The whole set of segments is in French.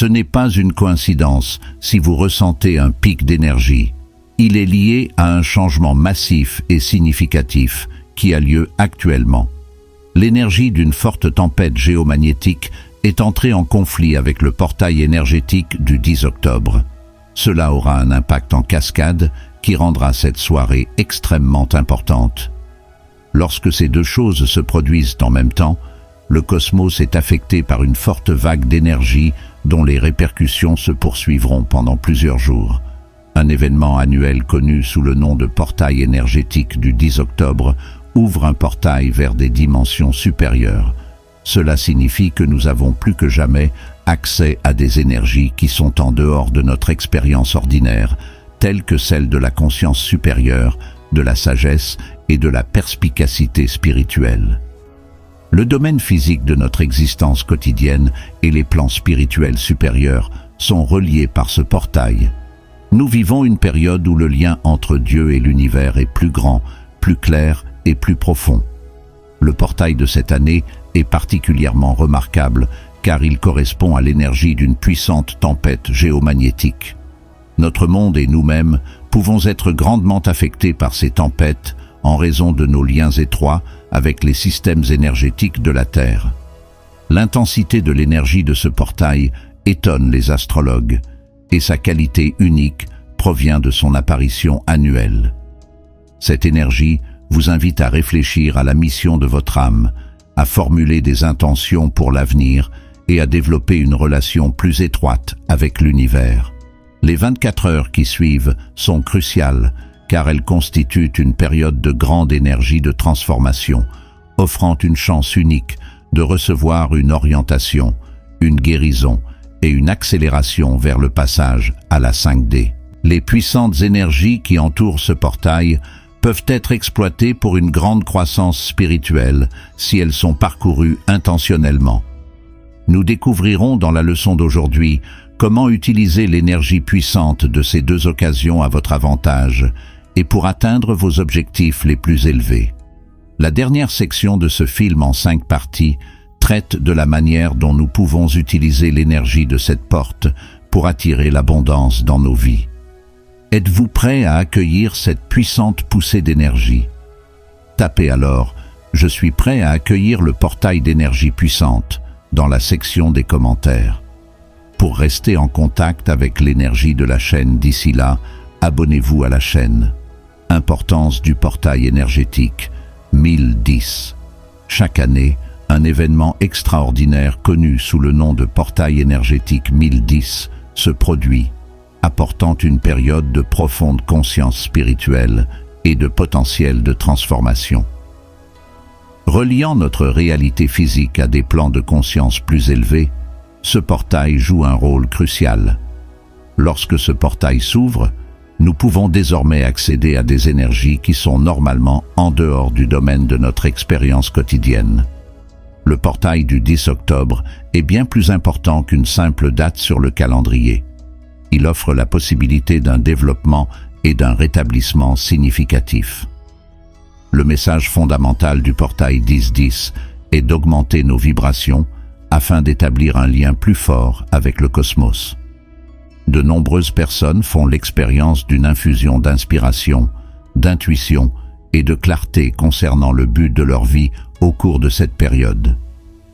Ce n'est pas une coïncidence si vous ressentez un pic d'énergie. Il est lié à un changement massif et significatif qui a lieu actuellement. L'énergie d'une forte tempête géomagnétique est entrée en conflit avec le portail énergétique du 10 octobre. Cela aura un impact en cascade qui rendra cette soirée extrêmement importante. Lorsque ces deux choses se produisent en même temps, le cosmos est affecté par une forte vague d'énergie dont les répercussions se poursuivront pendant plusieurs jours. Un événement annuel connu sous le nom de portail énergétique du 10 octobre ouvre un portail vers des dimensions supérieures. Cela signifie que nous avons plus que jamais accès à des énergies qui sont en dehors de notre expérience ordinaire, telles que celle de la conscience supérieure, de la sagesse et de la perspicacité spirituelle. Le domaine physique de notre existence quotidienne et les plans spirituels supérieurs sont reliés par ce portail. Nous vivons une période où le lien entre Dieu et l'univers est plus grand, plus clair et plus profond. Le portail de cette année est particulièrement remarquable car il correspond à l'énergie d'une puissante tempête géomagnétique. Notre monde et nous-mêmes pouvons être grandement affectés par ces tempêtes en raison de nos liens étroits avec les systèmes énergétiques de la Terre. L'intensité de l'énergie de ce portail étonne les astrologues et sa qualité unique provient de son apparition annuelle. Cette énergie vous invite à réfléchir à la mission de votre âme, à formuler des intentions pour l'avenir et à développer une relation plus étroite avec l'univers. Les 24 heures qui suivent sont cruciales car elles constituent une période de grande énergie de transformation, offrant une chance unique de recevoir une orientation, une guérison et une accélération vers le passage à la 5D. Les puissantes énergies qui entourent ce portail peuvent être exploitées pour une grande croissance spirituelle si elles sont parcourues intentionnellement. Nous découvrirons dans la leçon d'aujourd'hui comment utiliser l'énergie puissante de ces deux occasions à votre avantage et pour atteindre vos objectifs les plus élevés. La dernière section de ce film en 5 parties traite de la manière dont nous pouvons utiliser l'énergie de cette porte pour attirer l'abondance dans nos vies. Êtes-vous prêt à accueillir cette puissante poussée d'énergie? Tapez alors « Je suis prêt à accueillir le portail d'énergie puissante » dans la section des commentaires. Pour rester en contact avec l'énergie de la chaîne d'ici là, abonnez-vous à la chaîne. Importance du portail énergétique 1010. Chaque année, un événement extraordinaire connu sous le nom de portail énergétique 1010 se produit, apportant une période de profonde conscience spirituelle et de potentiel de transformation. Reliant notre réalité physique à des plans de conscience plus élevés, ce portail joue un rôle crucial. Lorsque ce portail s'ouvre, nous pouvons désormais accéder à des énergies qui sont normalement en dehors du domaine de notre expérience quotidienne. Le portail du 10 octobre est bien plus important qu'une simple date sur le calendrier. Il offre la possibilité d'un développement et d'un rétablissement significatif. Le message fondamental du portail 1010 est d'augmenter nos vibrations afin d'établir un lien plus fort avec le cosmos. De nombreuses personnes font l'expérience d'une infusion d'inspiration, d'intuition et de clarté concernant le but de leur vie au cours de cette période.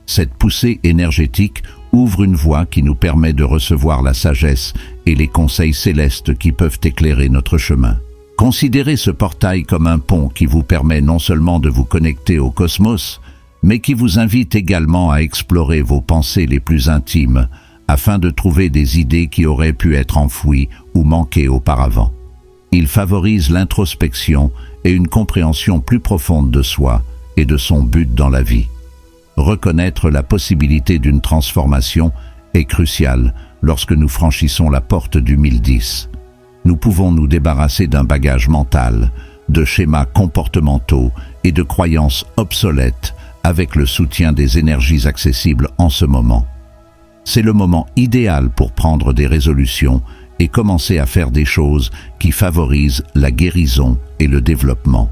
Cette poussée énergétique ouvre une voie qui nous permet de recevoir la sagesse et les conseils célestes qui peuvent éclairer notre chemin. Considérez ce portail comme un pont qui vous permet non seulement de vous connecter au cosmos, mais qui vous invite également à explorer vos pensées les plus intimes, afin de trouver des idées qui auraient pu être enfouies ou manquées auparavant. Il favorise l'introspection et une compréhension plus profonde de soi et de son but dans la vie. Reconnaître la possibilité d'une transformation est crucial lorsque nous franchissons la porte du 1010. Nous pouvons nous débarrasser d'un bagage mental, de schémas comportementaux et de croyances obsolètes avec le soutien des énergies accessibles en ce moment. C'est le moment idéal pour prendre des résolutions et commencer à faire des choses qui favorisent la guérison et le développement.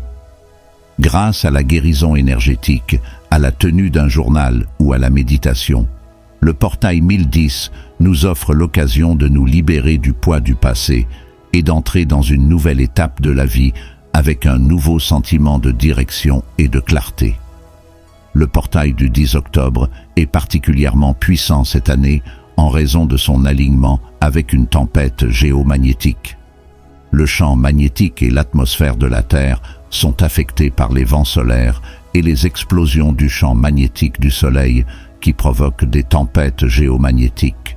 Grâce à la guérison énergétique, à la tenue d'un journal ou à la méditation, Le portail 1010 nous offre l'occasion de nous libérer du poids du passé et d'entrer dans une nouvelle étape de la vie avec un nouveau sentiment de direction et de clarté. Le portail du 10 octobre est particulièrement puissant cette année en raison de son alignement avec une tempête géomagnétique. Le champ magnétique et l'atmosphère de la Terre sont affectés par les vents solaires et les explosions du champ magnétique du Soleil qui provoquent des tempêtes géomagnétiques.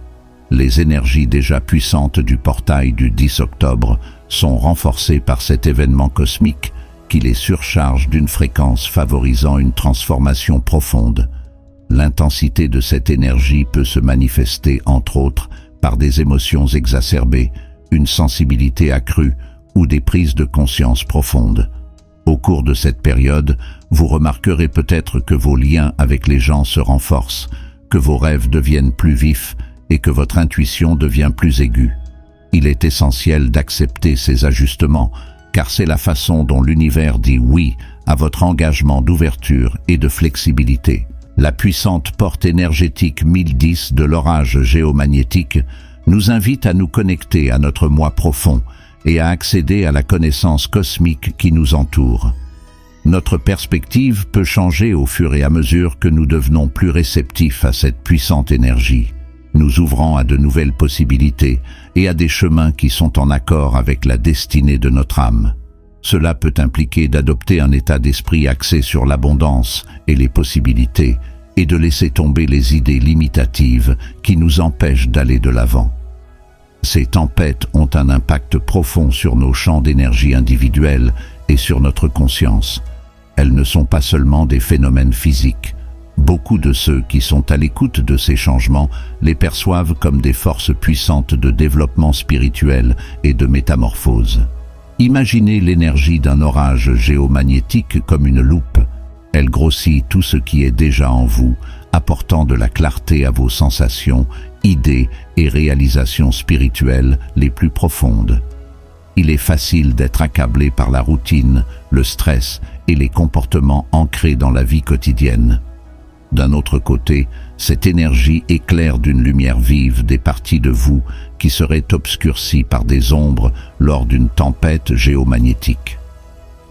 Les énergies déjà puissantes du portail du 10 octobre sont renforcées par cet événement cosmique qui les surcharge d'une fréquence favorisant une transformation profonde. L'intensité de cette énergie peut se manifester, entre autres, par des émotions exacerbées, une sensibilité accrue ou des prises de conscience profondes. Au cours de cette période, vous remarquerez peut-être que vos liens avec les gens se renforcent, que vos rêves deviennent plus vifs et que votre intuition devient plus aiguë. Il est essentiel d'accepter ces ajustements, car c'est la façon dont l'univers dit oui à votre engagement d'ouverture et de flexibilité. La puissante porte énergétique 1010 de l'orage géomagnétique nous invite à nous connecter à notre moi profond et à accéder à la connaissance cosmique qui nous entoure. Notre perspective peut changer au fur et à mesure que nous devenons plus réceptifs à cette puissante énergie, nous ouvrant à de nouvelles possibilités et à des chemins qui sont en accord avec la destinée de notre âme. Cela peut impliquer d'adopter un état d'esprit axé sur l'abondance et les possibilités, et de laisser tomber les idées limitatives qui nous empêchent d'aller de l'avant. Ces tempêtes ont un impact profond sur nos champs d'énergie individuels et sur notre conscience. Elles ne sont pas seulement des phénomènes physiques. Beaucoup de ceux qui sont à l'écoute de ces changements les perçoivent comme des forces puissantes de développement spirituel et de métamorphose. Imaginez l'énergie d'un orage géomagnétique comme une loupe. Elle grossit tout ce qui est déjà en vous, apportant de la clarté à vos sensations, idées et réalisations spirituelles les plus profondes. Il est facile d'être accablé par la routine, le stress et les comportements ancrés dans la vie quotidienne. D'un autre côté, cette énergie éclaire d'une lumière vive des parties de vous qui seraient obscurcies par des ombres lors d'une tempête géomagnétique.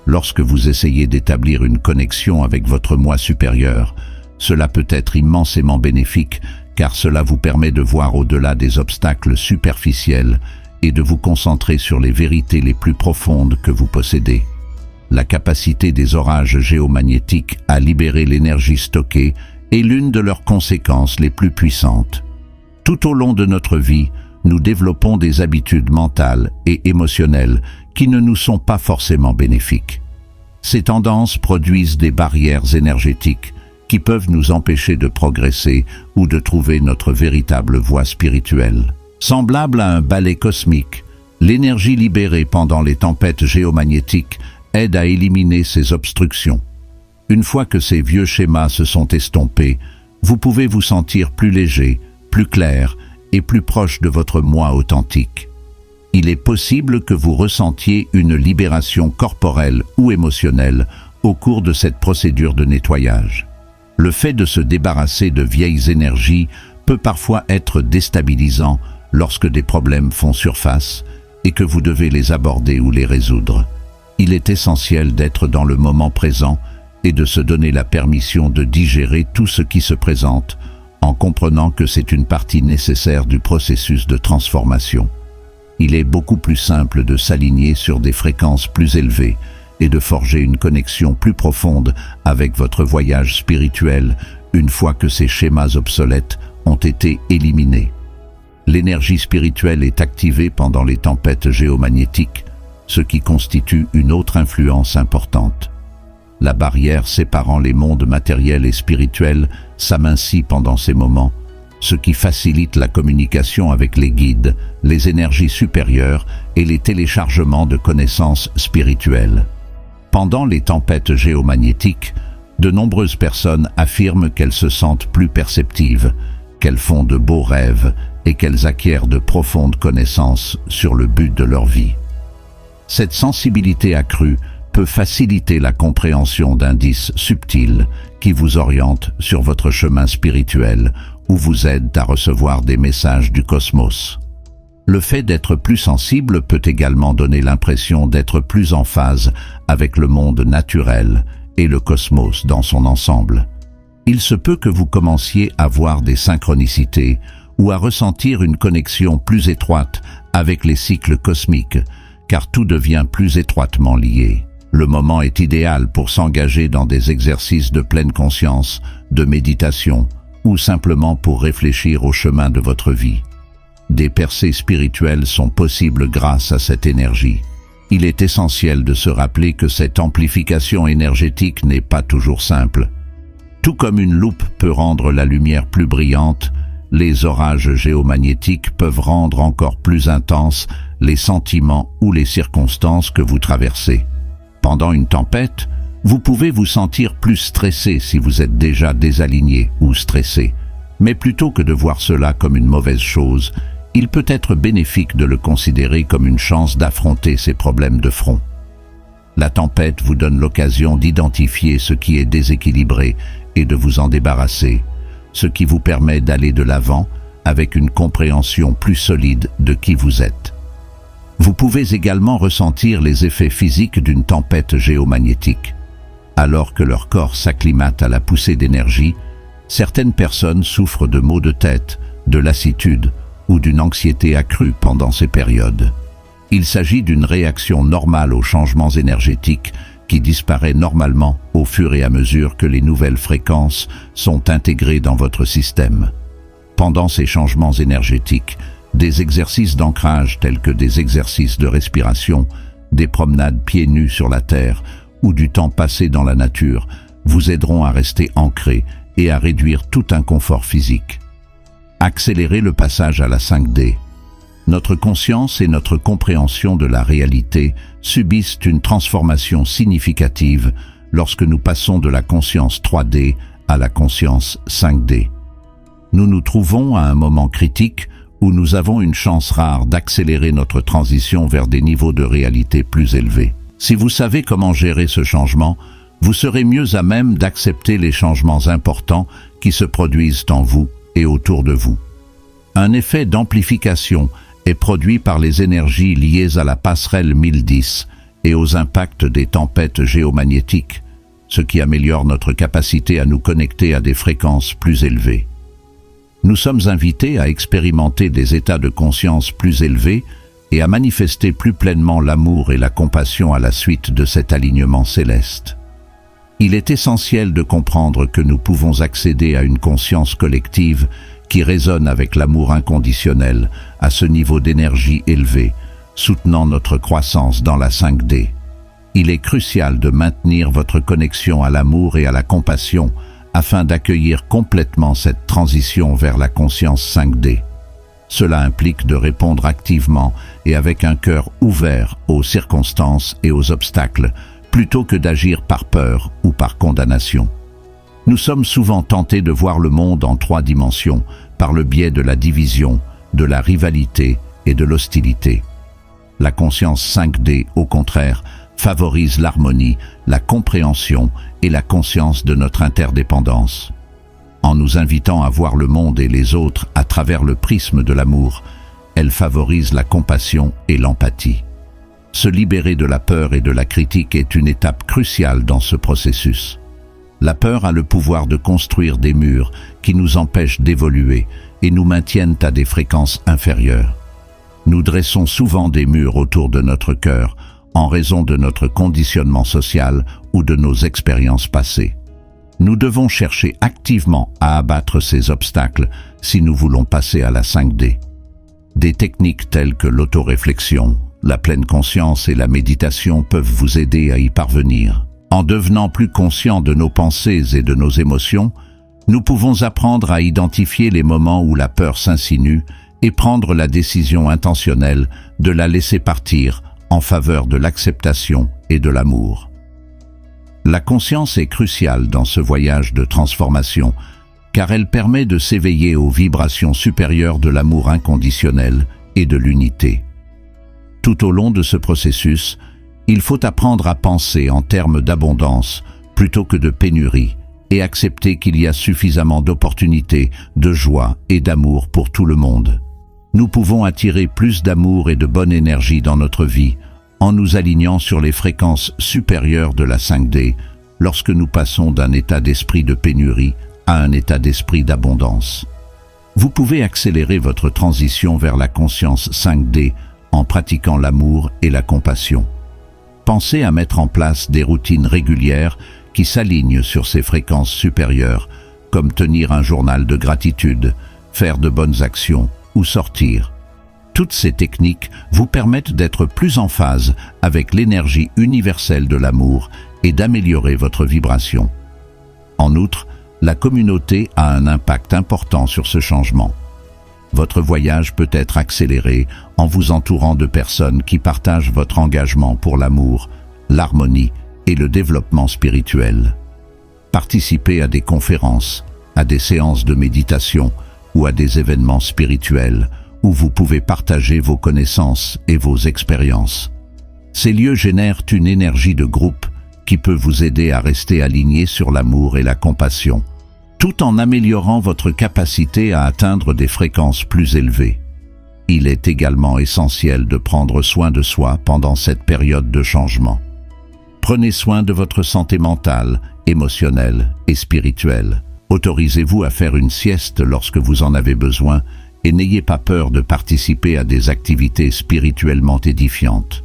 Lorsque vous essayez d'établir une connexion avec votre moi supérieur, cela peut être immensément bénéfique car cela vous permet de voir au-delà des obstacles superficiels et de vous concentrer sur les vérités les plus profondes que vous possédez. La capacité des orages géomagnétiques à libérer l'énergie stockée est l'une de leurs conséquences les plus puissantes. Tout au long de notre vie, nous développons des habitudes mentales et émotionnelles qui ne nous sont pas forcément bénéfiques. Ces tendances produisent des barrières énergétiques qui peuvent nous empêcher de progresser ou de trouver notre véritable voie spirituelle. Semblable à un balai cosmique, l'énergie libérée pendant les tempêtes géomagnétiques aide à éliminer ces obstructions. Une fois que ces vieux schémas se sont estompés, vous pouvez vous sentir plus léger, plus clair et plus proche de votre moi authentique. Il est possible que vous ressentiez une libération corporelle ou émotionnelle au cours de cette procédure de nettoyage. Le fait de se débarrasser de vieilles énergies peut parfois être déstabilisant lorsque des problèmes font surface et que vous devez les aborder ou les résoudre. Il est essentiel d'être dans le moment présent et de se donner la permission de digérer tout ce qui se présente, en comprenant que c'est une partie nécessaire du processus de transformation. Il est beaucoup plus simple de s'aligner sur des fréquences plus élevées et de forger une connexion plus profonde avec votre voyage spirituel une fois que ces schémas obsolètes ont été éliminés. L'énergie spirituelle est activée pendant les tempêtes géomagnétiques, ce qui constitue une autre influence importante. La barrière séparant les mondes matériels et spirituels s'amincit pendant ces moments, ce qui facilite la communication avec les guides, les énergies supérieures et les téléchargements de connaissances spirituelles. Pendant les tempêtes géomagnétiques, de nombreuses personnes affirment qu'elles se sentent plus perceptives, qu'elles font de beaux rêves et qu'elles acquièrent de profondes connaissances sur le but de leur vie. Cette sensibilité accrue peut faciliter la compréhension d'indices subtils qui vous orientent sur votre chemin spirituel ou vous aident à recevoir des messages du cosmos. Le fait d'être plus sensible peut également donner l'impression d'être plus en phase avec le monde naturel et le cosmos dans son ensemble. Il se peut que vous commenciez à voir des synchronicités ou à ressentir une connexion plus étroite avec les cycles cosmiques, car tout devient plus étroitement lié. Le moment est idéal pour s'engager dans des exercices de pleine conscience, de méditation, ou simplement pour réfléchir au chemin de votre vie. Des percées spirituelles sont possibles grâce à cette énergie. Il est essentiel de se rappeler que cette amplification énergétique n'est pas toujours simple. Tout comme une loupe peut rendre la lumière plus brillante, les orages géomagnétiques peuvent rendre encore plus intenses les sentiments ou les circonstances que vous traversez. Pendant une tempête, vous pouvez vous sentir plus stressé si vous êtes déjà désaligné ou stressé. Mais plutôt que de voir cela comme une mauvaise chose, il peut être bénéfique de le considérer comme une chance d'affronter ces problèmes de front. La tempête vous donne l'occasion d'identifier ce qui est déséquilibré et de vous en débarrasser, ce qui vous permet d'aller de l'avant avec une compréhension plus solide de qui vous êtes. Vous pouvez également ressentir les effets physiques d'une tempête géomagnétique. Alors que leur corps s'acclimate à la poussée d'énergie, certaines personnes souffrent de maux de tête, de lassitude ou d'une anxiété accrue pendant ces périodes. Il s'agit d'une réaction normale aux changements énergétiques qui disparaît normalement au fur et à mesure que les nouvelles fréquences sont intégrées dans votre système. Pendant ces changements énergétiques, des exercices d'ancrage tels que des exercices de respiration, des promenades pieds nus sur la terre ou du temps passé dans la nature vous aideront à rester ancré et à réduire tout inconfort physique. Accélérer le passage à la 5D. Notre conscience et notre compréhension de la réalité subissent une transformation significative lorsque nous passons de la conscience 3D à la conscience 5D. Nous nous trouvons à un moment critique où nous avons une chance rare d'accélérer notre transition vers des niveaux de réalité plus élevés. Si vous savez comment gérer ce changement, vous serez mieux à même d'accepter les changements importants qui se produisent en vous et autour de vous. Un effet d'amplification est produit par les énergies liées à la passerelle 1010 et aux impacts des tempêtes géomagnétiques, ce qui améliore notre capacité à nous connecter à des fréquences plus élevées. Nous sommes invités à expérimenter des états de conscience plus élevés et à manifester plus pleinement l'amour et la compassion à la suite de cet alignement céleste. Il est essentiel de comprendre que nous pouvons accéder à une conscience collective qui résonne avec l'amour inconditionnel à ce niveau d'énergie élevé, soutenant notre croissance dans la 5D. Il est crucial de maintenir votre connexion à l'amour et à la compassion afin d'accueillir complètement cette transition vers la conscience 5D. Cela implique de répondre activement et avec un cœur ouvert aux circonstances et aux obstacles, plutôt que d'agir par peur ou par condamnation. Nous sommes souvent tentés de voir le monde en 3 dimensions, par le biais de la division, de la rivalité et de l'hostilité. La conscience 5D, au contraire, favorise l'harmonie, la compréhension et la conscience de notre interdépendance. En nous invitant à voir le monde et les autres à travers le prisme de l'amour, elle favorise la compassion et l'empathie. Se libérer de la peur et de la critique est une étape cruciale dans ce processus. La peur a le pouvoir de construire des murs qui nous empêchent d'évoluer et nous maintiennent à des fréquences inférieures. Nous dressons souvent des murs autour de notre cœur en raison de notre conditionnement social ou de nos expériences passées. Nous devons chercher activement à abattre ces obstacles si nous voulons passer à la 5D. Des techniques telles que l'autoréflexion, la pleine conscience et la méditation peuvent vous aider à y parvenir. En devenant plus conscients de nos pensées et de nos émotions, nous pouvons apprendre à identifier les moments où la peur s'insinue et prendre la décision intentionnelle de la laisser partir en faveur de l'acceptation et de l'amour. La conscience est cruciale dans ce voyage de transformation, car elle permet de s'éveiller aux vibrations supérieures de l'amour inconditionnel et de l'unité. Tout au long de ce processus, il faut apprendre à penser en termes d'abondance plutôt que de pénurie et acceptez qu'il y a suffisamment d'opportunités, de joie et d'amour pour tout le monde. Nous pouvons attirer plus d'amour et de bonne énergie dans notre vie en nous alignant sur les fréquences supérieures de la 5D lorsque nous passons d'un état d'esprit de pénurie à un état d'esprit d'abondance. Vous pouvez accélérer votre transition vers la conscience 5D en pratiquant l'amour et la compassion. Pensez à mettre en place des routines régulières qui s'alignent sur ces fréquences supérieures, comme tenir un journal de gratitude, faire de bonnes actions ou sortir. Toutes ces techniques vous permettent d'être plus en phase avec l'énergie universelle de l'amour et d'améliorer votre vibration. En outre, la communauté a un impact important sur ce changement. Votre voyage peut être accéléré en vous entourant de personnes qui partagent votre engagement pour l'amour, l'harmonie et le développement spirituel. Participez à des conférences, à des séances de méditation ou à des événements spirituels où vous pouvez partager vos connaissances et vos expériences. Ces lieux génèrent une énergie de groupe qui peut vous aider à rester aligné sur l'amour et la compassion, tout en améliorant votre capacité à atteindre des fréquences plus élevées. Il est également essentiel de prendre soin de soi pendant cette période de changement. Prenez soin de votre santé mentale, émotionnelle et spirituelle. Autorisez-vous à faire une sieste lorsque vous en avez besoin et n'ayez pas peur de participer à des activités spirituellement édifiantes.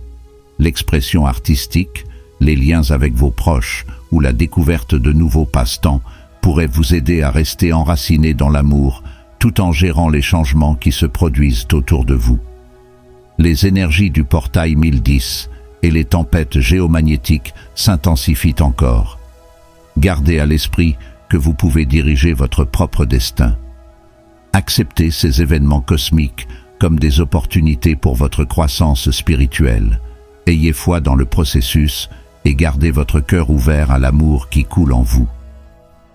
L'expression artistique, les liens avec vos proches ou la découverte de nouveaux passe-temps pourraient vous aider à rester enraciné dans l'amour tout en gérant les changements qui se produisent autour de vous. Les énergies du portail 1010 et les tempêtes géomagnétiques s'intensifient encore. Gardez à l'esprit que vous pouvez diriger votre propre destin. Acceptez ces événements cosmiques comme des opportunités pour votre croissance spirituelle. Ayez foi dans le processus et gardez votre cœur ouvert à l'amour qui coule en vous.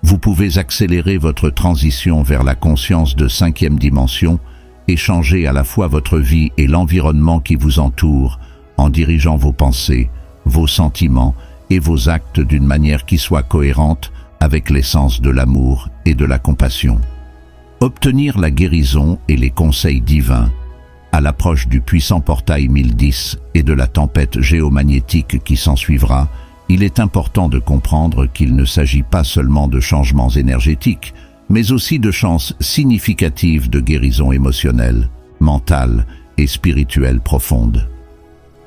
Vous pouvez accélérer votre transition vers la conscience de 5e dimension et changer à la fois votre vie et l'environnement qui vous entoure en dirigeant vos pensées, vos sentiments et vos actes d'une manière qui soit cohérente avec l'essence de l'amour et de la compassion. Obtenir la guérison et les conseils divins à l'approche du puissant portail 1010 et de la tempête géomagnétique qui s'ensuivra, il est important de comprendre qu'il ne s'agit pas seulement de changements énergétiques, mais aussi de chances significatives de guérison émotionnelle, mentale et spirituelle profonde.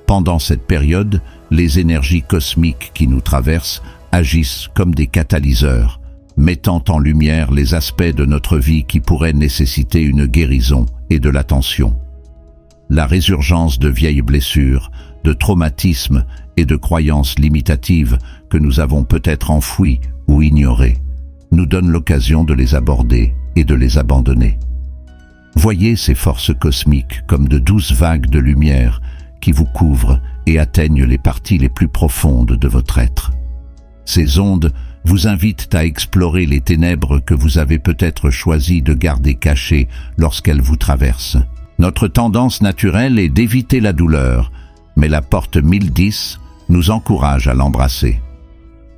Pendant cette période, les énergies cosmiques qui nous traversent agissent comme des catalyseurs, mettant en lumière les aspects de notre vie qui pourraient nécessiter une guérison et de l'attention. La résurgence de vieilles blessures, de traumatismes et de croyances limitatives que nous avons peut-être enfouies ou ignorées, nous donne l'occasion de les aborder et de les abandonner. Voyez ces forces cosmiques comme de douces vagues de lumière qui vous couvrent et atteignent les parties les plus profondes de votre être. Ces ondes vous invitent à explorer les ténèbres que vous avez peut-être choisi de garder cachées lorsqu'elles vous traversent. Notre tendance naturelle est d'éviter la douleur, mais la porte 1010 nous encourage à l'embrasser.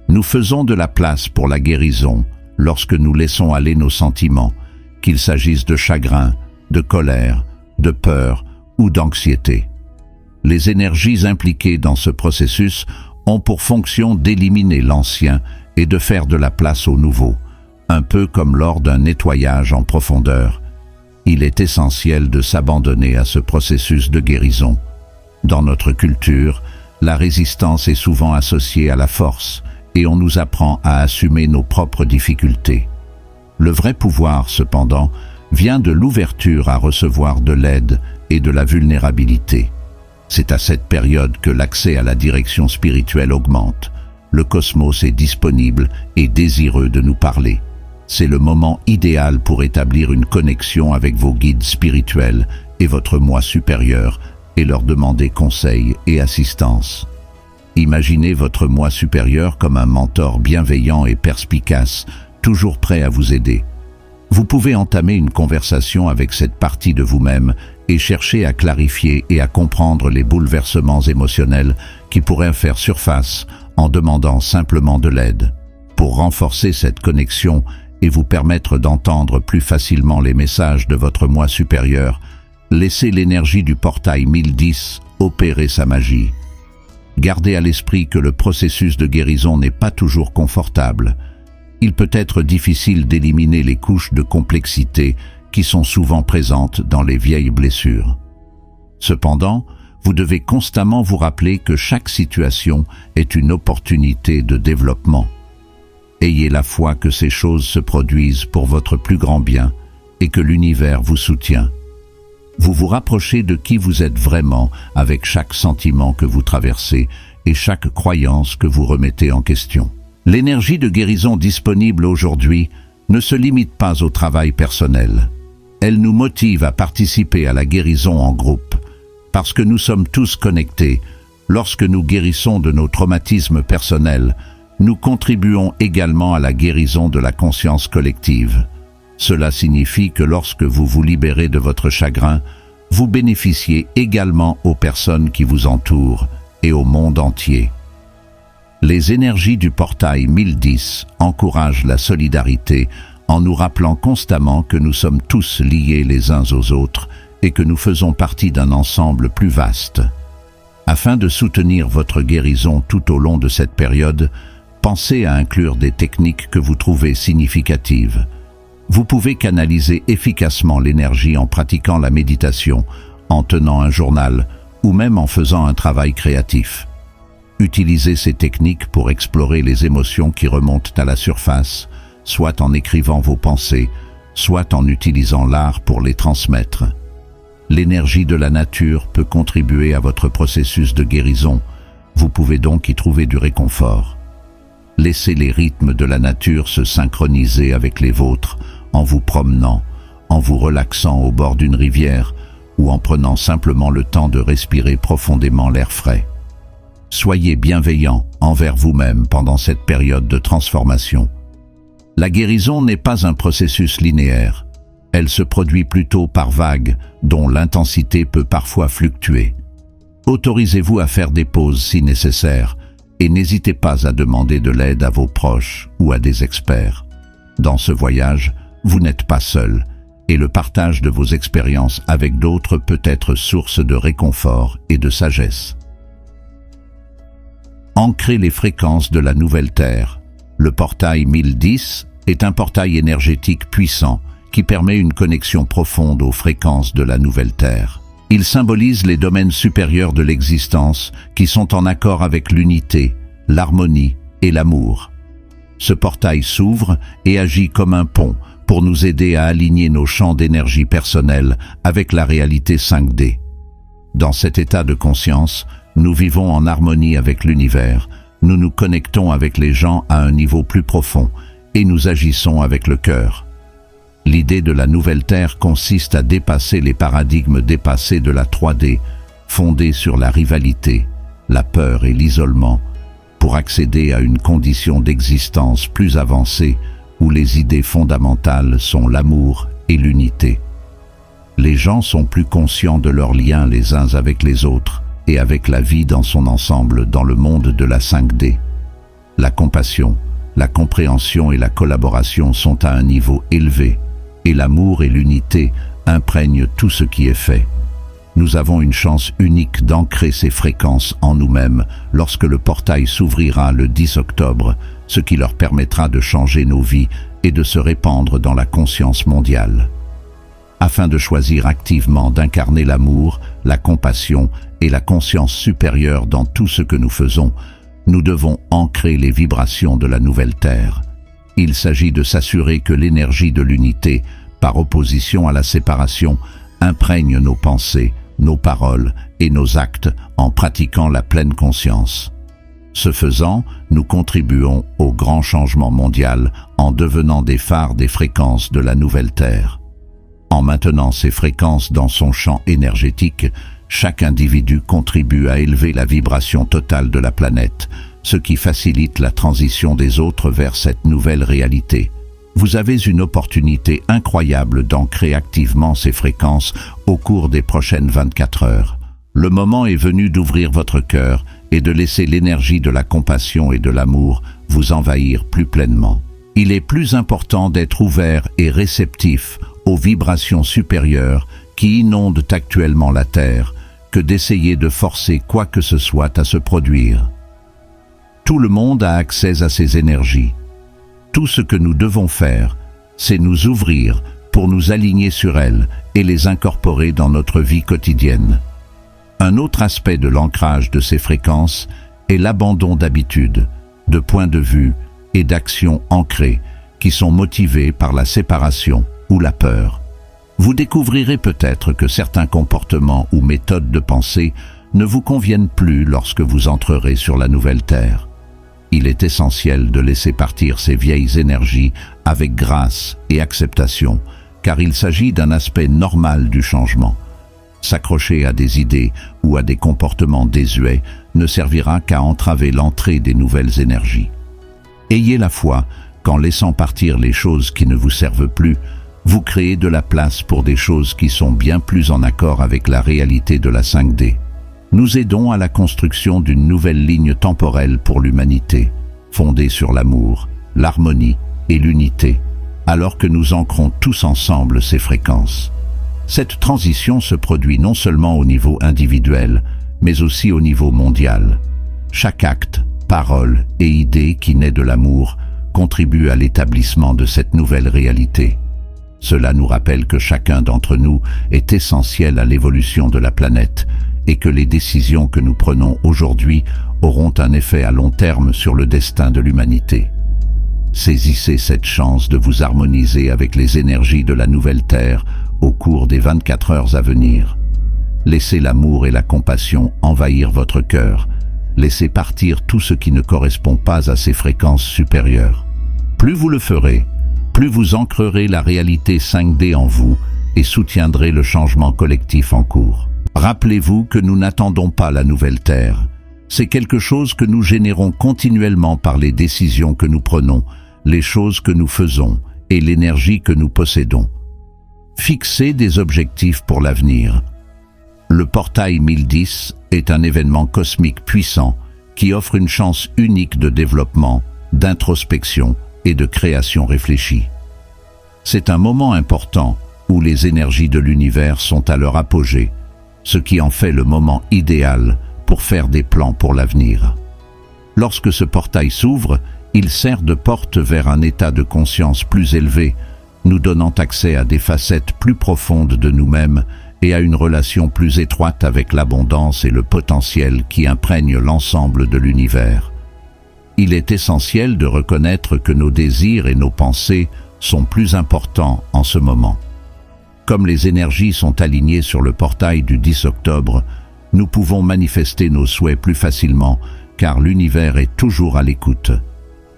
Nous faisons de la place pour la guérison lorsque nous laissons aller nos sentiments, qu'il s'agisse de chagrin, de colère, de peur ou d'anxiété. Les énergies impliquées dans ce processus ont pour fonction d'éliminer l'ancien et de faire de la place au nouveau, un peu comme lors d'un nettoyage en profondeur. Il est essentiel de s'abandonner à ce processus de guérison. Dans notre culture, la résistance est souvent associée à la force et on nous apprend à assumer nos propres difficultés. Le vrai pouvoir, cependant, vient de l'ouverture à recevoir de l'aide et de la vulnérabilité. C'est à cette période que l'accès à la direction spirituelle augmente. Le cosmos est disponible et désireux de nous parler. C'est le moment idéal pour établir une connexion avec vos guides spirituels et votre moi supérieur et leur demander conseil et assistance. Imaginez votre moi supérieur comme un mentor bienveillant et perspicace, toujours prêt à vous aider. Vous pouvez entamer une conversation avec cette partie de vous-même et chercher à clarifier et à comprendre les bouleversements émotionnels qui pourraient faire surface en demandant simplement de l'aide. Pour renforcer cette connexion et vous permettre d'entendre plus facilement les messages de votre moi supérieur, laissez l'énergie du portail 1010 opérer sa magie. Gardez à l'esprit que le processus de guérison n'est pas toujours confortable. Il peut être difficile d'éliminer les couches de complexité qui sont souvent présentes dans les vieilles blessures. Cependant, vous devez constamment vous rappeler que chaque situation est une opportunité de développement. Ayez la foi que ces choses se produisent pour votre plus grand bien et que l'univers vous soutient. Vous vous rapprochez de qui vous êtes vraiment avec chaque sentiment que vous traversez et chaque croyance que vous remettez en question. L'énergie de guérison disponible aujourd'hui ne se limite pas au travail personnel. Elle nous motive à participer à la guérison en groupe, parce que nous sommes tous connectés. Lorsque nous guérissons de nos traumatismes personnels, nous contribuons également à la guérison de la conscience collective. Cela signifie que lorsque vous vous libérez de votre chagrin, vous bénéficiez également aux personnes qui vous entourent et au monde entier. Les énergies du portail 1010 encouragent la solidarité en nous rappelant constamment que nous sommes tous liés les uns aux autres et que nous faisons partie d'un ensemble plus vaste. Afin de soutenir votre guérison tout au long de cette période, pensez à inclure des techniques que vous trouvez significatives. Vous pouvez canaliser efficacement l'énergie en pratiquant la méditation, en tenant un journal ou même en faisant un travail créatif. Utilisez ces techniques pour explorer les émotions qui remontent à la surface, soit en écrivant vos pensées, soit en utilisant l'art pour les transmettre. L'énergie de la nature peut contribuer à votre processus de guérison. Vous pouvez donc y trouver du réconfort. Laissez les rythmes de la nature se synchroniser avec les vôtres en vous promenant, en vous relaxant au bord d'une rivière ou en prenant simplement le temps de respirer profondément l'air frais. Soyez bienveillant envers vous-même pendant cette période de transformation. La guérison n'est pas un processus linéaire. Elle se produit plutôt par vagues, dont l'intensité peut parfois fluctuer. Autorisez-vous à faire des pauses si nécessaire, et n'hésitez pas à demander de l'aide à vos proches ou à des experts. Dans ce voyage, vous n'êtes pas seul, et le partage de vos expériences avec d'autres peut être source de réconfort et de sagesse. Ancrez les fréquences de la nouvelle Terre. Le portail 1010 est un portail énergétique puissant qui permet une connexion profonde aux fréquences de la nouvelle Terre. Il symbolise les domaines supérieurs de l'existence qui sont en accord avec l'unité, l'harmonie et l'amour. Ce portail s'ouvre et agit comme un pont pour nous aider à aligner nos champs d'énergie personnels avec la réalité 5D. Dans cet état de conscience, nous vivons en harmonie avec l'univers, nous nous connectons avec les gens à un niveau plus profond et nous agissons avec le cœur. L'idée de la nouvelle Terre consiste à dépasser les paradigmes dépassés de la 3D, fondés sur la rivalité, la peur et l'isolement, pour accéder à une condition d'existence plus avancée où les idées fondamentales sont l'amour et l'unité. Les gens sont plus conscients de leurs liens les uns avec les autres et avec la vie dans son ensemble dans le monde de la 5D. La compassion, la compréhension et la collaboration sont à un niveau élevé, et l'amour et l'unité imprègnent tout ce qui est fait. Nous avons une chance unique d'ancrer ces fréquences en nous-mêmes lorsque le portail s'ouvrira le 10 octobre, ce qui leur permettra de changer nos vies et de se répandre dans la conscience mondiale. Afin de choisir activement d'incarner l'amour, la compassion et la conscience supérieure dans tout ce que nous faisons, nous devons ancrer les vibrations de la nouvelle Terre. Il s'agit de s'assurer que l'énergie de l'unité, par opposition à la séparation, imprègne nos pensées, nos paroles et nos actes en pratiquant la pleine conscience. Ce faisant, nous contribuons au grand changement mondial en devenant des phares des fréquences de la nouvelle Terre. En maintenant ces fréquences dans son champ énergétique, chaque individu contribue à élever la vibration totale de la planète, ce qui facilite la transition des autres vers cette nouvelle réalité. Vous avez une opportunité incroyable d'ancrer activement ces fréquences au cours des prochaines 24 heures. Le moment est venu d'ouvrir votre cœur et de laisser l'énergie de la compassion et de l'amour vous envahir plus pleinement. Il est plus important d'être ouvert et réceptif aux vibrations supérieures qui inondent actuellement la Terre que d'essayer de forcer quoi que ce soit à se produire. Tout le monde a accès à ces énergies. Tout ce que nous devons faire, c'est nous ouvrir pour nous aligner sur elles et les incorporer dans notre vie quotidienne. Un autre aspect de l'ancrage de ces fréquences est l'abandon d'habitudes, de points de vue et d'actions ancrées qui sont motivées par la séparation ou la peur. Vous découvrirez peut-être que certains comportements ou méthodes de pensée ne vous conviennent plus lorsque vous entrerez sur la nouvelle Terre. Il est essentiel de laisser partir ces vieilles énergies avec grâce et acceptation, car il s'agit d'un aspect normal du changement. S'accrocher à des idées ou à des comportements désuets ne servira qu'à entraver l'entrée des nouvelles énergies. Ayez la foi qu'en laissant partir les choses qui ne vous servent plus, vous créez de la place pour des choses qui sont bien plus en accord avec la réalité de la 5D. Nous aidons à la construction d'une nouvelle ligne temporelle pour l'humanité, fondée sur l'amour, l'harmonie et l'unité, alors que nous ancrons tous ensemble ces fréquences. Cette transition se produit non seulement au niveau individuel, mais aussi au niveau mondial. Chaque acte, parole et idée qui naît de l'amour contribue à l'établissement de cette nouvelle réalité. Cela nous rappelle que chacun d'entre nous est essentiel à l'évolution de la planète et que les décisions que nous prenons aujourd'hui auront un effet à long terme sur le destin de l'humanité. Saisissez cette chance de vous harmoniser avec les énergies de la nouvelle Terre au cours des 24 heures à venir. Laissez l'amour et la compassion envahir votre cœur. Laissez partir tout ce qui ne correspond pas à ces fréquences supérieures. Plus vous le ferez, plus vous ancrerez la réalité 5D en vous et soutiendrez le changement collectif en cours. Rappelez-vous que nous n'attendons pas la nouvelle Terre. C'est quelque chose que nous générons continuellement par les décisions que nous prenons, les choses que nous faisons et l'énergie que nous possédons. Fixez des objectifs pour l'avenir. Le portail 1010 est un événement cosmique puissant qui offre une chance unique de développement, d'introspection et de création réfléchie. C'est un moment important où les énergies de l'univers sont à leur apogée, ce qui en fait le moment idéal pour faire des plans pour l'avenir. Lorsque ce portail s'ouvre, il sert de porte vers un état de conscience plus élevé, nous donnant accès à des facettes plus profondes de nous-mêmes et à une relation plus étroite avec l'abondance et le potentiel qui imprègnent l'ensemble de l'univers. Il est essentiel de reconnaître que nos désirs et nos pensées sont plus importants en ce moment. Comme les énergies sont alignées sur le portail du 10 octobre, nous pouvons manifester nos souhaits plus facilement car l'univers est toujours à l'écoute.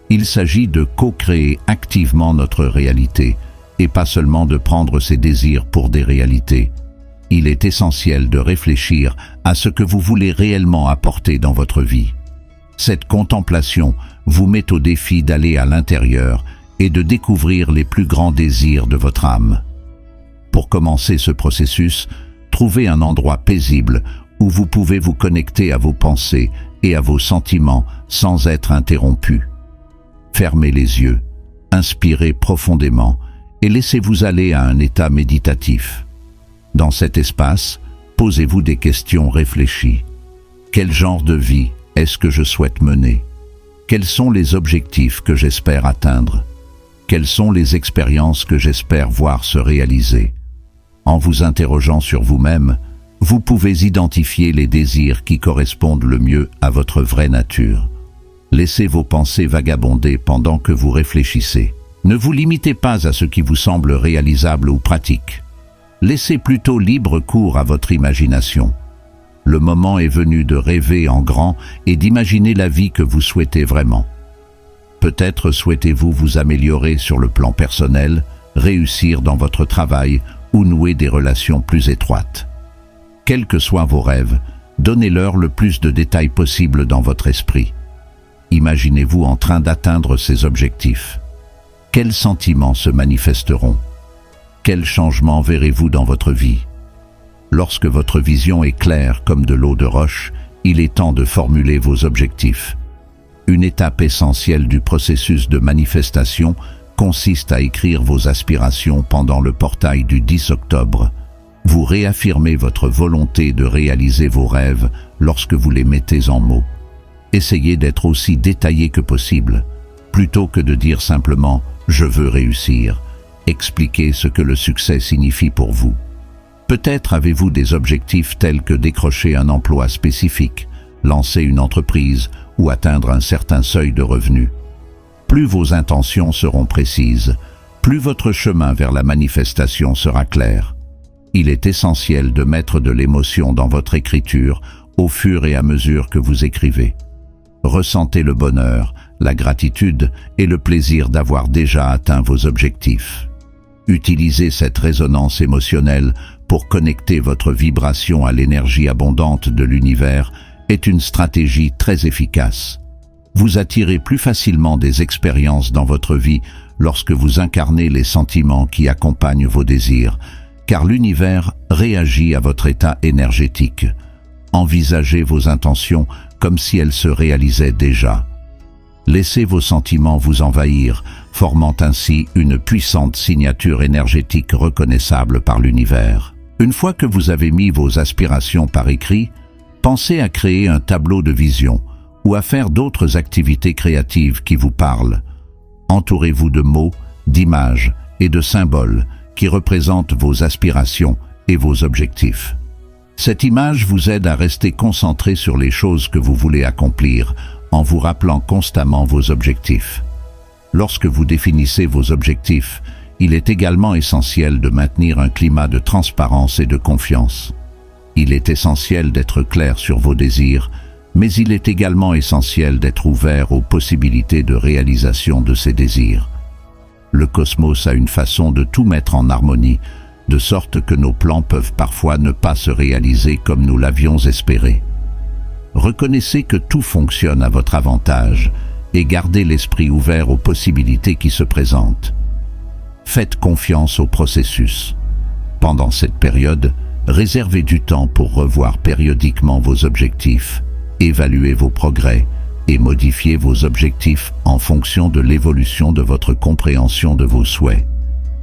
Il s'agit de co-créer activement notre réalité et pas seulement de prendre ses désirs pour des réalités. Il est essentiel de réfléchir à ce que vous voulez réellement apporter dans votre vie. Cette contemplation vous met au défi d'aller à l'intérieur et de découvrir les plus grands désirs de votre âme. Pour commencer ce processus, trouvez un endroit paisible où vous pouvez vous connecter à vos pensées et à vos sentiments sans être interrompu. Fermez les yeux, inspirez profondément et laissez-vous aller à un état méditatif. Dans cet espace, posez-vous des questions réfléchies. Quel genre de vie est-ce que je souhaite mener? Quels sont les objectifs que j'espère atteindre? Quelles sont les expériences que j'espère voir se réaliser? En vous interrogeant sur vous-même, vous pouvez identifier les désirs qui correspondent le mieux à votre vraie nature. Laissez vos pensées vagabonder pendant que vous réfléchissez. Ne vous limitez pas à ce qui vous semble réalisable ou pratique. Laissez plutôt libre cours à votre imagination. Le moment est venu de rêver en grand et d'imaginer la vie que vous souhaitez vraiment. Peut-être souhaitez-vous vous améliorer sur le plan personnel, réussir dans votre travail ou nouer des relations plus étroites. Quels que soient vos rêves, donnez-leur le plus de détails possible dans votre esprit. Imaginez-vous en train d'atteindre ces objectifs. Quels sentiments se manifesteront? Quels changements verrez-vous dans votre vie? Lorsque votre vision est claire comme de l'eau de roche, il est temps de formuler vos objectifs. Une étape essentielle du processus de manifestation consiste à écrire vos aspirations pendant le portail du 10 octobre. Vous réaffirmez votre volonté de réaliser vos rêves lorsque vous les mettez en mots. Essayez d'être aussi détaillé que possible. Plutôt que de dire simplement « je veux réussir », expliquez ce que le succès signifie pour vous. Peut-être avez-vous des objectifs tels que décrocher un emploi spécifique, lancer une entreprise ou atteindre un certain seuil de revenus. Plus vos intentions seront précises, plus votre chemin vers la manifestation sera clair. Il est essentiel de mettre de l'émotion dans votre écriture au fur et à mesure que vous écrivez. Ressentez le bonheur, la gratitude et le plaisir d'avoir déjà atteint vos objectifs. Utilisez cette résonance émotionnelle pour connecter votre vibration à l'énergie abondante de l'univers est une stratégie très efficace. Vous attirez plus facilement des expériences dans votre vie lorsque vous incarnez les sentiments qui accompagnent vos désirs, car l'univers réagit à votre état énergétique. Envisagez vos intentions comme si elles se réalisaient déjà. Laissez vos sentiments vous envahir, formant ainsi une puissante signature énergétique reconnaissable par l'univers. Une fois que vous avez mis vos aspirations par écrit, pensez à créer un tableau de vision ou à faire d'autres activités créatives qui vous parlent. Entourez-vous de mots, d'images et de symboles qui représentent vos aspirations et vos objectifs. Cette image vous aide à rester concentré sur les choses que vous voulez accomplir en vous rappelant constamment vos objectifs. Lorsque vous définissez vos objectifs, il est également essentiel de maintenir un climat de transparence et de confiance. Il est essentiel d'être clair sur vos désirs, mais il est également essentiel d'être ouvert aux possibilités de réalisation de ces désirs. Le cosmos a une façon de tout mettre en harmonie, de sorte que nos plans peuvent parfois ne pas se réaliser comme nous l'avions espéré. Reconnaissez que tout fonctionne à votre avantage et gardez l'esprit ouvert aux possibilités qui se présentent. Faites confiance au processus. Pendant cette période, réservez du temps pour revoir périodiquement vos objectifs, évaluer vos progrès et modifier vos objectifs en fonction de l'évolution de votre compréhension de vos souhaits.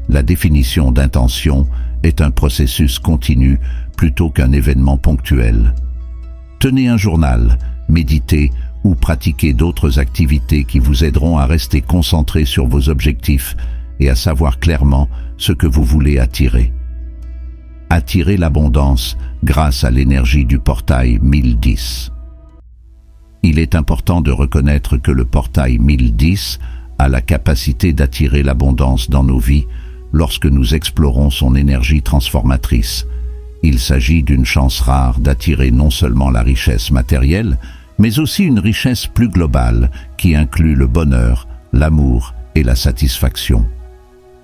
La définition d'intention est un processus continu plutôt qu'un événement ponctuel. Tenez un journal, méditez ou pratiquez d'autres activités qui vous aideront à rester concentré sur vos objectifs et à savoir clairement ce que vous voulez attirer. Attirez l'abondance grâce à l'énergie du portail 1010. Il est important de reconnaître que le portail 1010 a la capacité d'attirer l'abondance dans nos vies lorsque nous explorons son énergie transformatrice. Il s'agit d'une chance rare d'attirer non seulement la richesse matérielle, mais aussi une richesse plus globale qui inclut le bonheur, l'amour et la satisfaction.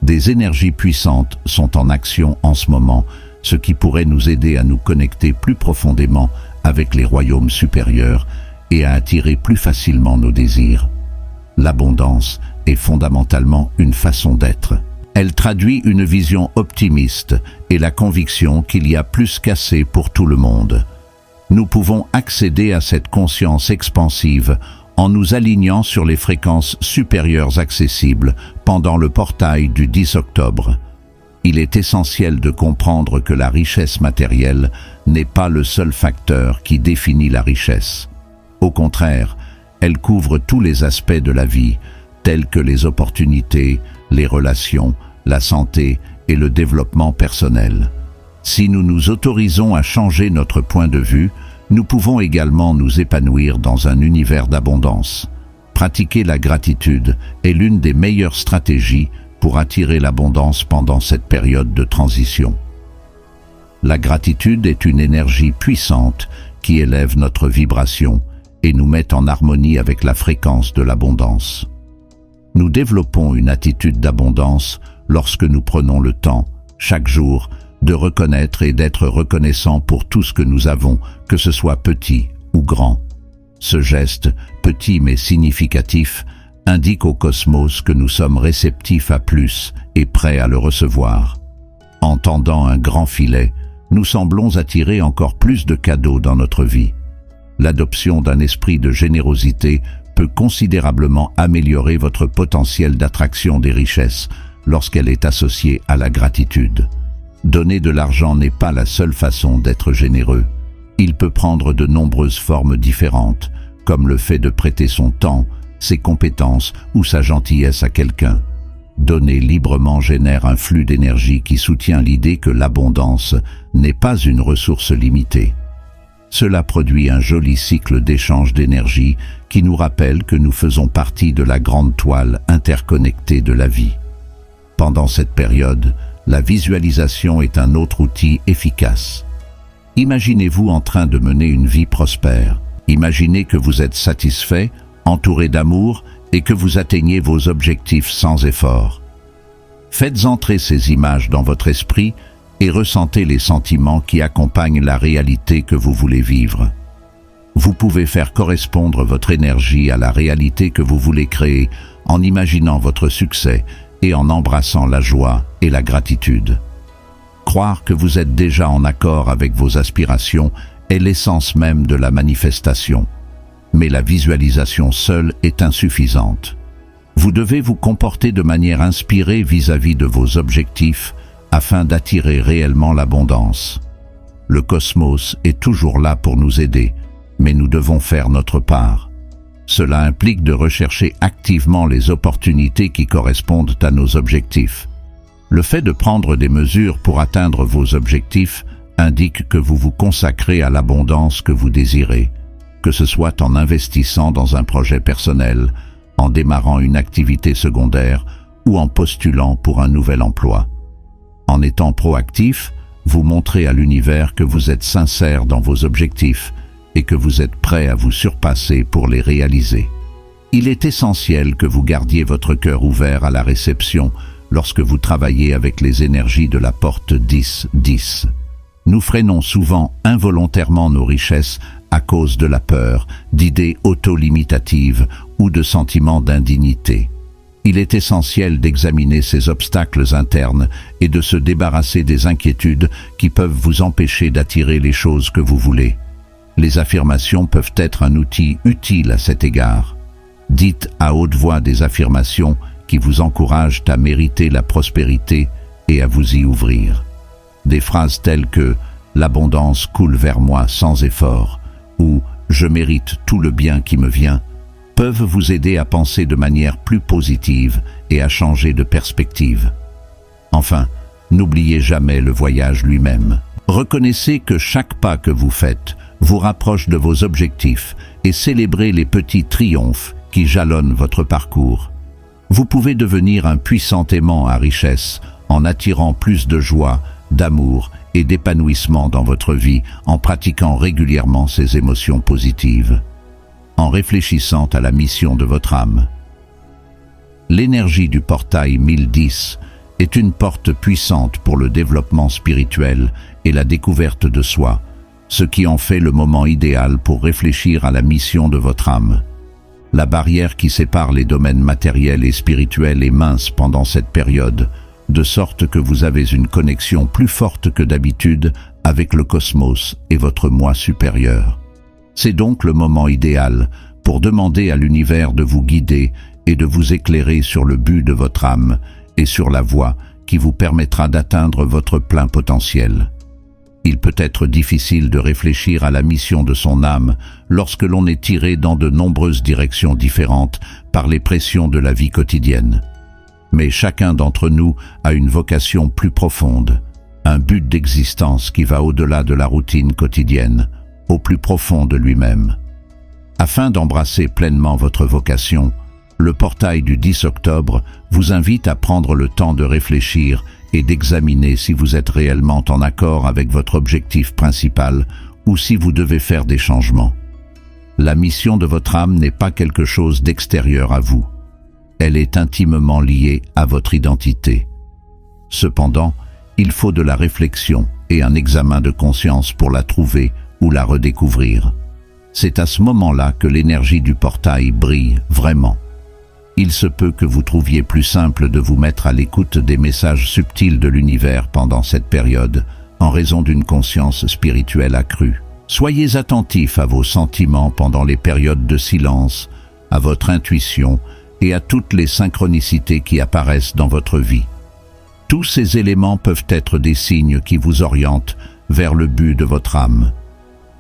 Des énergies puissantes sont en action en ce moment, ce qui pourrait nous aider à nous connecter plus profondément avec les royaumes supérieurs et à attirer plus facilement nos désirs. L'abondance est fondamentalement une façon d'être. Elle traduit une vision optimiste et la conviction qu'il y a plus qu'assez pour tout le monde. Nous pouvons accéder à cette conscience expansive en nous alignant sur les fréquences supérieures accessibles pendant le portail du 10 octobre. Il est essentiel de comprendre que la richesse matérielle n'est pas le seul facteur qui définit la richesse. Au contraire, elle couvre tous les aspects de la vie, tels que les opportunités, les relations, la santé et le développement personnel. Si nous nous autorisons à changer notre point de vue, nous pouvons également nous épanouir dans un univers d'abondance. Pratiquer la gratitude est l'une des meilleures stratégies pour attirer l'abondance pendant cette période de transition. La gratitude est une énergie puissante qui élève notre vibration et nous met en harmonie avec la fréquence de l'abondance. Nous développons une attitude d'abondance lorsque nous prenons le temps, chaque jour, de reconnaître et d'être reconnaissant pour tout ce que nous avons, que ce soit petit ou grand. Ce geste, petit mais significatif, indique au cosmos que nous sommes réceptifs à plus et prêts à le recevoir. En tendant un grand filet, nous semblons attirer encore plus de cadeaux dans notre vie. L'adoption d'un esprit de générosité peut considérablement améliorer votre potentiel d'attraction des richesses lorsqu'elle est associée à la gratitude. Donner de l'argent n'est pas la seule façon d'être généreux. Il peut prendre de nombreuses formes différentes, comme le fait de prêter son temps, ses compétences ou sa gentillesse à quelqu'un. Donner librement génère un flux d'énergie qui soutient l'idée que l'abondance n'est pas une ressource limitée. Cela produit un joli cycle d'échange d'énergie qui nous rappelle que nous faisons partie de la grande toile interconnectée de la vie. Pendant cette période, la visualisation est un autre outil efficace. Imaginez-vous en train de mener une vie prospère. Imaginez que vous êtes satisfait, entouré d'amour et que vous atteignez vos objectifs sans effort. Faites entrer ces images dans votre esprit et ressentez les sentiments qui accompagnent la réalité que vous voulez vivre. Vous pouvez faire correspondre votre énergie à la réalité que vous voulez créer en imaginant votre succès et en embrassant la joie et la gratitude. Croire que vous êtes déjà en accord avec vos aspirations est l'essence même de la manifestation. Mais la visualisation seule est insuffisante. Vous devez vous comporter de manière inspirée vis-à-vis de vos objectifs afin d'attirer réellement l'abondance. Le cosmos est toujours là pour nous aider, mais nous devons faire notre part. Cela implique de rechercher activement les opportunités qui correspondent à nos objectifs. Le fait de prendre des mesures pour atteindre vos objectifs indique que vous vous consacrez à l'abondance que vous désirez, que ce soit en investissant dans un projet personnel, en démarrant une activité secondaire ou en postulant pour un nouvel emploi. En étant proactif, vous montrez à l'univers que vous êtes sincère dans vos objectifs et que vous êtes prêt à vous surpasser pour les réaliser. Il est essentiel que vous gardiez votre cœur ouvert à la réception lorsque vous travaillez avec les énergies de la porte 10-10. Nous freinons souvent involontairement nos richesses à cause de la peur, d'idées auto-limitatives ou de sentiments d'indignité. Il est essentiel d'examiner ces obstacles internes et de se débarrasser des inquiétudes qui peuvent vous empêcher d'attirer les choses que vous voulez. Les affirmations peuvent être un outil utile à cet égard. Dites à haute voix des affirmations qui vous encouragent à mériter la prospérité et à vous y ouvrir. Des phrases telles que « l'abondance coule vers moi sans effort » ou « je mérite tout le bien qui me vient » peuvent vous aider à penser de manière plus positive et à changer de perspective. Enfin, n'oubliez jamais le voyage lui-même. Reconnaissez que chaque pas que vous faites vous rapproche de vos objectifs et célébrez les petits triomphes qui jalonnent votre parcours. Vous pouvez devenir un puissant aimant à richesse en attirant plus de joie, d'amour et d'épanouissement dans votre vie en pratiquant régulièrement ces émotions positives. En réfléchissant à la mission de votre âme. L'énergie du portail 1010 est une porte puissante pour le développement spirituel et la découverte de soi, ce qui en fait le moment idéal pour réfléchir à la mission de votre âme. La barrière qui sépare les domaines matériels et spirituels est mince pendant cette période, de sorte que vous avez une connexion plus forte que d'habitude avec le cosmos et votre moi supérieur. C'est donc le moment idéal pour demander à l'univers de vous guider et de vous éclairer sur le but de votre âme et sur la voie qui vous permettra d'atteindre votre plein potentiel. Il peut être difficile de réfléchir à la mission de son âme lorsque l'on est tiré dans de nombreuses directions différentes par les pressions de la vie quotidienne. Mais chacun d'entre nous a une vocation plus profonde, un but d'existence qui va au-delà de la routine quotidienne, au plus profond de lui-même. Afin d'embrasser pleinement votre vocation, le portail du 10 octobre vous invite à prendre le temps de réfléchir et d'examiner si vous êtes réellement en accord avec votre objectif principal ou si vous devez faire des changements. La mission de votre âme n'est pas quelque chose d'extérieur à vous. Elle est intimement liée à votre identité. Cependant, il faut de la réflexion et un examen de conscience pour la trouver ou la redécouvrir. C'est à ce moment-là que l'énergie du portail brille vraiment. Il se peut que vous trouviez plus simple de vous mettre à l'écoute des messages subtils de l'univers pendant cette période, en raison d'une conscience spirituelle accrue. Soyez attentifs à vos sentiments pendant les périodes de silence, à votre intuition et à toutes les synchronicités qui apparaissent dans votre vie. Tous ces éléments peuvent être des signes qui vous orientent vers le but de votre âme.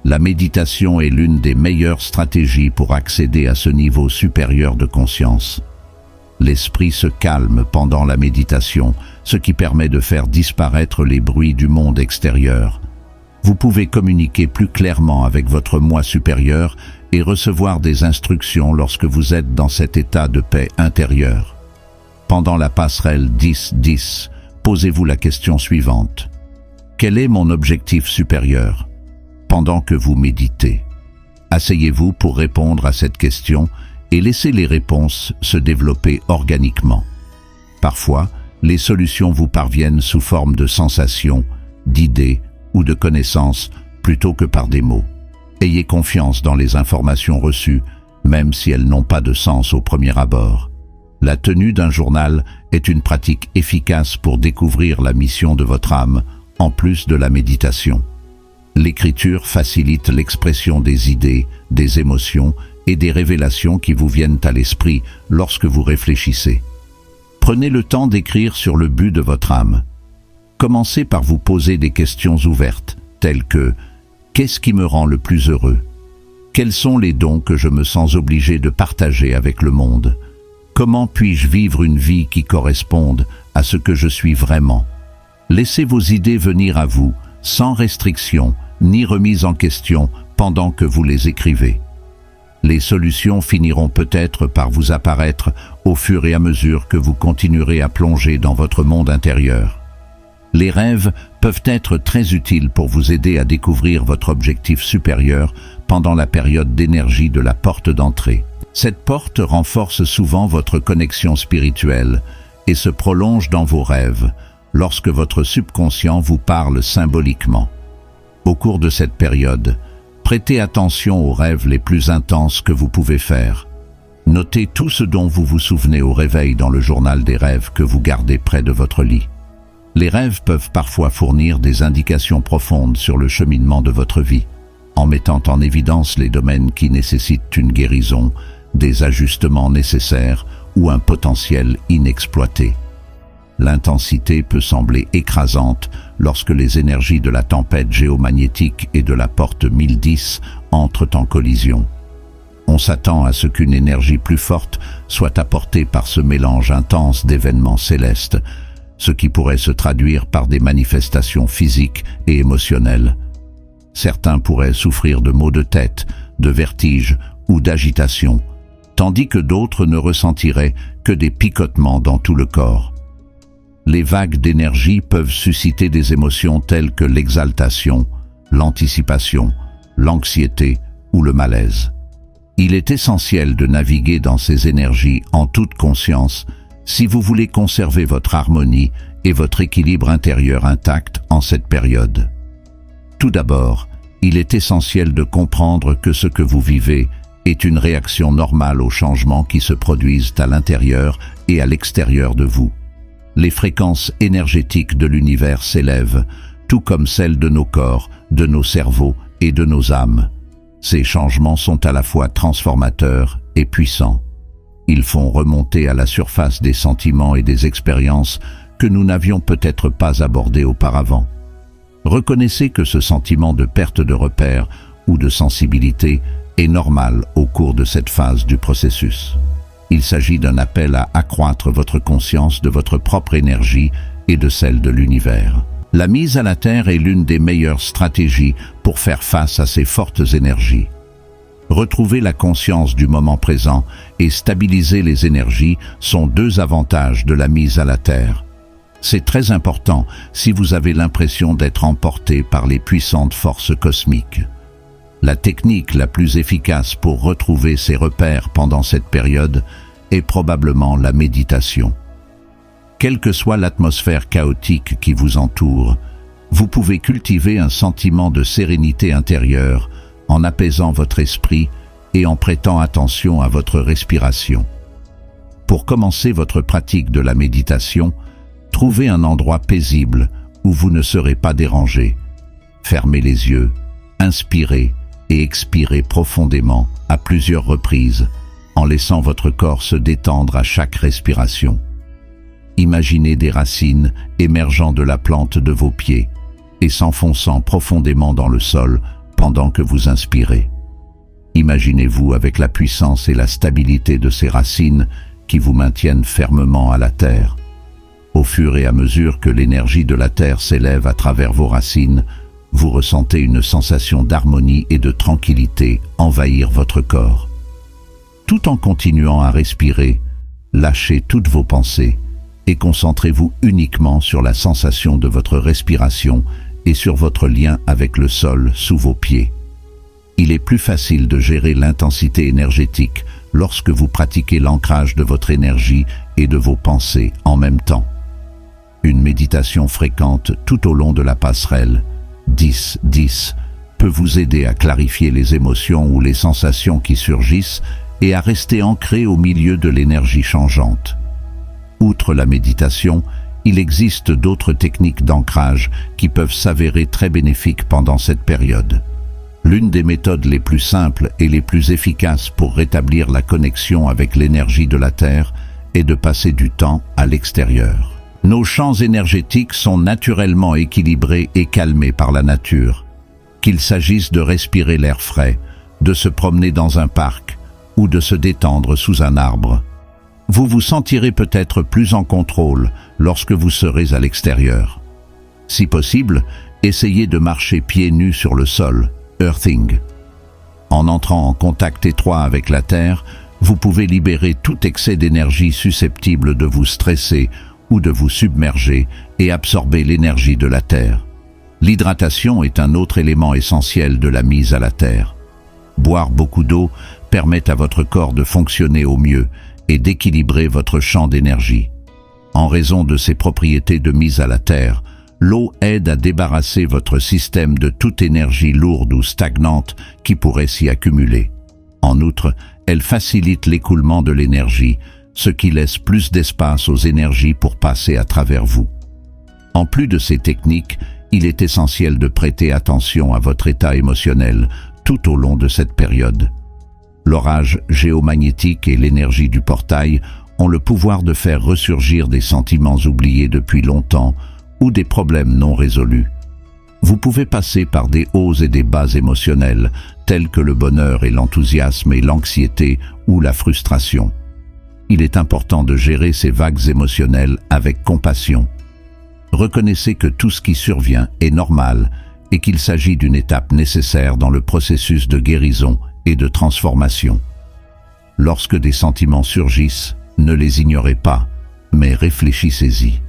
La méditation est l'une des meilleures stratégies pour accéder à ce niveau supérieur de conscience. L'esprit se calme pendant la méditation, ce qui permet de faire disparaître les bruits du monde extérieur. Vous pouvez communiquer plus clairement avec votre moi supérieur et recevoir des instructions lorsque vous êtes dans cet état de paix intérieure. Pendant la passerelle 10-10, posez-vous la question suivante. Quel est mon objectif supérieur? Pendant que vous méditez, asseyez-vous pour répondre à cette question et laissez les réponses se développer organiquement. Parfois, les solutions vous parviennent sous forme de sensations, d'idées ou de connaissances plutôt que par des mots. Ayez confiance dans les informations reçues, même si elles n'ont pas de sens au premier abord. La tenue d'un journal est une pratique efficace pour découvrir la mission de votre âme, en plus de la méditation. L'écriture facilite l'expression des idées, des émotions et des révélations qui vous viennent à l'esprit lorsque vous réfléchissez. Prenez le temps d'écrire sur le but de votre âme. Commencez par vous poser des questions ouvertes, telles que « Qu'est-ce qui me rend le plus heureux ? Quels sont les dons que je me sens obligé de partager avec le monde ? Comment puis-je vivre une vie qui corresponde à ce que je suis vraiment ? » Laissez vos idées venir à vous, sans restriction ni remise en question pendant que vous les écrivez. Les solutions finiront peut-être par vous apparaître au fur et à mesure que vous continuerez à plonger dans votre monde intérieur. Les rêves peuvent être très utiles pour vous aider à découvrir votre objectif supérieur pendant la période d'énergie de la porte d'entrée. Cette porte renforce souvent votre connexion spirituelle et se prolonge dans vos rêves lorsque votre subconscient vous parle symboliquement. Au cours de cette période, prêtez attention aux rêves les plus intenses que vous pouvez faire. Notez tout ce dont vous vous souvenez au réveil dans le journal des rêves que vous gardez près de votre lit. Les rêves peuvent parfois fournir des indications profondes sur le cheminement de votre vie, en mettant en évidence les domaines qui nécessitent une guérison, des ajustements nécessaires ou un potentiel inexploité. L'intensité peut sembler écrasante lorsque les énergies de la tempête géomagnétique et de la porte 1010 entrent en collision. On s'attend à ce qu'une énergie plus forte soit apportée par ce mélange intense d'événements célestes, ce qui pourrait se traduire par des manifestations physiques et émotionnelles. Certains pourraient souffrir de maux de tête, de vertiges ou d'agitation, tandis que d'autres ne ressentiraient que des picotements dans tout le corps. Les vagues d'énergie peuvent susciter des émotions telles que l'exaltation, l'anticipation, l'anxiété ou le malaise. Il est essentiel de naviguer dans ces énergies en toute conscience si vous voulez conserver votre harmonie et votre équilibre intérieur intact en cette période. Tout d'abord, il est essentiel de comprendre que ce que vous vivez est une réaction normale aux changements qui se produisent à l'intérieur et à l'extérieur de vous. Les fréquences énergétiques de l'univers s'élèvent, tout comme celles de nos corps, de nos cerveaux et de nos âmes. Ces changements sont à la fois transformateurs et puissants. Ils font remonter à la surface des sentiments et des expériences que nous n'avions peut-être pas abordées auparavant. Reconnaissez que ce sentiment de perte de repère ou de sensibilité est normal au cours de cette phase du processus. Il s'agit d'un appel à accroître votre conscience de votre propre énergie et de celle de l'univers. La mise à la terre est l'une des meilleures stratégies pour faire face à ces fortes énergies. Retrouver la conscience du moment présent et stabiliser les énergies sont deux avantages de la mise à la terre. C'est très important si vous avez l'impression d'être emporté par les puissantes forces cosmiques. La technique la plus efficace pour retrouver ses repères pendant cette période est probablement la méditation. Quelle que soit l'atmosphère chaotique qui vous entoure, vous pouvez cultiver un sentiment de sérénité intérieure en apaisant votre esprit et en prêtant attention à votre respiration. Pour commencer votre pratique de la méditation, trouvez un endroit paisible où vous ne serez pas dérangé. Fermez les yeux, inspirez et expirez profondément à plusieurs reprises, en laissant votre corps se détendre à chaque respiration. Imaginez des racines émergeant de la plante de vos pieds et s'enfonçant profondément dans le sol pendant que vous inspirez. Imaginez-vous avec la puissance et la stabilité de ces racines qui vous maintiennent fermement à la terre. Au fur et à mesure que l'énergie de la terre s'élève à travers vos racines, vous ressentez une sensation d'harmonie et de tranquillité envahir votre corps. Tout en continuant à respirer, lâchez toutes vos pensées et concentrez-vous uniquement sur la sensation de votre respiration et sur votre lien avec le sol sous vos pieds. Il est plus facile de gérer l'intensité énergétique lorsque vous pratiquez l'ancrage de votre énergie et de vos pensées en même temps. Une méditation fréquente tout au long de la passerelle 10-10 peut vous aider à clarifier les émotions ou les sensations qui surgissent et à rester ancré au milieu de l'énergie changeante. Outre la méditation, il existe d'autres techniques d'ancrage qui peuvent s'avérer très bénéfiques pendant cette période. L'une des méthodes les plus simples et les plus efficaces pour rétablir la connexion avec l'énergie de la Terre est de passer du temps à l'extérieur. Nos champs énergétiques sont naturellement équilibrés et calmés par la nature. Qu'il s'agisse de respirer l'air frais, de se promener dans un parc ou de se détendre sous un arbre. Vous vous sentirez peut-être plus en contrôle lorsque vous serez à l'extérieur. Si possible, essayez de marcher pieds nus sur le sol, earthing. En entrant en contact étroit avec la terre, vous pouvez libérer tout excès d'énergie susceptible de vous stresser ou de vous submerger et absorber l'énergie de la terre. L'hydratation est un autre élément essentiel de la mise à la terre. Boire beaucoup d'eau permet à votre corps de fonctionner au mieux et d'équilibrer votre champ d'énergie. En raison de ses propriétés de mise à la terre, l'eau aide à débarrasser votre système de toute énergie lourde ou stagnante qui pourrait s'y accumuler. En outre, elle facilite l'écoulement de l'énergie, ce qui laisse plus d'espace aux énergies pour passer à travers vous. En plus de ces techniques, il est essentiel de prêter attention à votre état émotionnel tout au long de cette période. L'orage géomagnétique et l'énergie du portail ont le pouvoir de faire ressurgir des sentiments oubliés depuis longtemps ou des problèmes non résolus. Vous pouvez passer par des hauts et des bas émotionnels, tels que le bonheur et l'enthousiasme et l'anxiété ou la frustration. Il est important de gérer ces vagues émotionnelles avec compassion. Reconnaissez que tout ce qui survient est normal et qu'il s'agit d'une étape nécessaire dans le processus de guérison et de transformation. Lorsque des sentiments surgissent, ne les ignorez pas, mais réfléchissez-y.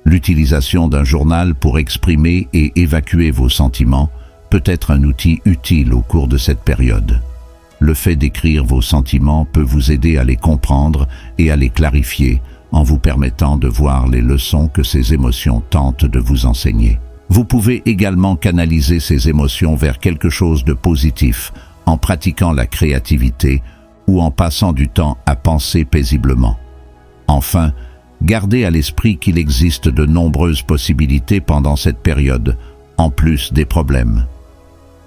L'utilisation d'un journal pour exprimer et évacuer vos sentiments peut être un outil utile au cours de cette période. Le fait d'écrire vos sentiments peut vous aider à les comprendre et à les clarifier en vous permettant de voir les leçons que ces émotions tentent de vous enseigner. Vous pouvez également canaliser ces émotions vers quelque chose de positif en pratiquant la créativité ou en passant du temps à penser paisiblement. Enfin, gardez à l'esprit qu'il existe de nombreuses possibilités pendant cette période, en plus des problèmes.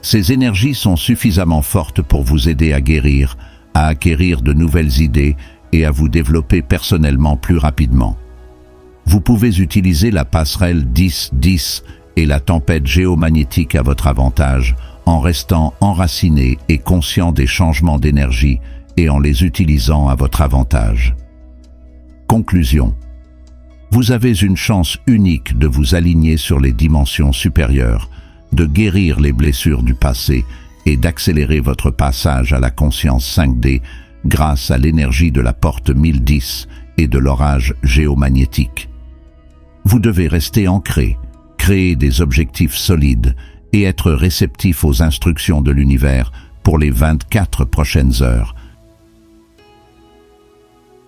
Ces énergies sont suffisamment fortes pour vous aider à guérir, à acquérir de nouvelles idées et à vous développer personnellement plus rapidement. Vous pouvez utiliser la passerelle 10-10 et la tempête géomagnétique à votre avantage, en restant enraciné et conscient des changements d'énergie et en les utilisant à votre avantage. Conclusion. Vous avez une chance unique de vous aligner sur les dimensions supérieures, de guérir les blessures du passé et d'accélérer votre passage à la conscience 5D grâce à l'énergie de la porte 1010 et de l'orage géomagnétique. Vous devez rester ancré, créer des objectifs solides et être réceptif aux instructions de l'univers pour les 24 prochaines heures